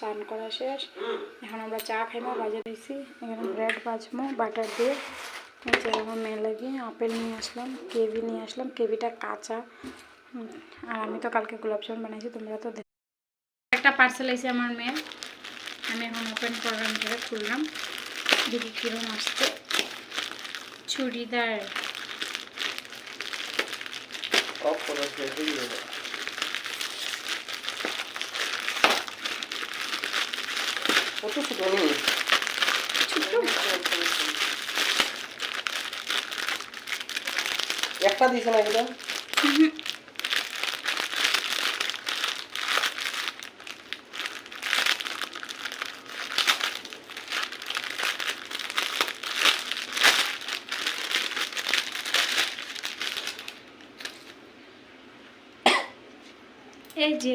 স্নান করা শেষ। এখন আমরা চা খাইমো, বাজে দিয়েছি এখানে ব্রেড ভাজমো বাটার দিয়ে। যে আমার মেয়ে লাগে আপেল নিয়ে আসলাম, কেভি নিয়ে আসলাম, কেভিটা কাঁচা। আর আমি তো কালকে গোলাপজামুন বানাইছি, তোমরা তো দেখ। একটা পার্সেল এসে আমার মেয়ের, আমি এখন ওপেন করলাম, করে খুললাম, দেখি কিরম আসছে। চুড়িদার একটা দিছে না এটা? এই যে